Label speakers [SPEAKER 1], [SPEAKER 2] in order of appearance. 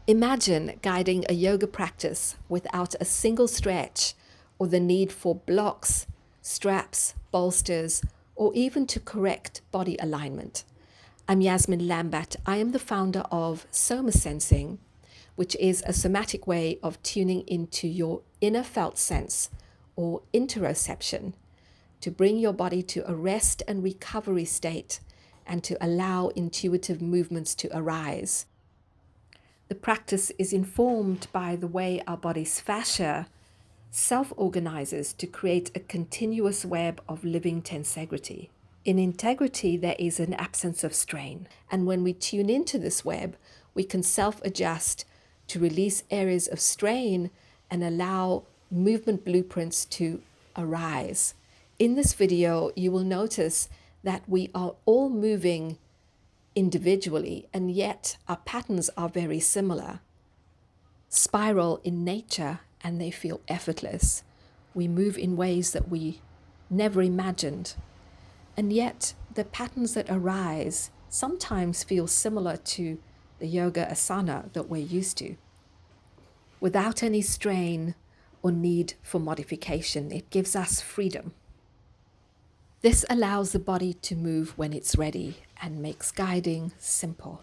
[SPEAKER 1] Imagine guiding a yoga practice without a single stretch or the need for blocks, straps, bolsters, or even to correct body alignment. I'm Yasmin Lambat. I am the founder of Soma Sensing, which is a somatic way of tuning into your inner felt sense or interoception to bring your body to a rest and recovery state and to allow intuitive movements to arise. The practice is informed by the way our body's fascia self-organizes to create a continuous web of living tensegrity. In integrity, there is an absence of strain. And when we tune into this web, we can self-adjust to release areas of strain and allow movement blueprints to arise. In this video, you will notice that we are all moving individually, and yet our patterns are very similar. Spiral in nature, and they feel effortless. We move in ways that we never imagined. And yet the patterns that arise sometimes feel similar to the yoga asana that we're used to. Without any strain or need for modification, it gives us freedom. This allows the body to move when it's ready and makes guiding simple.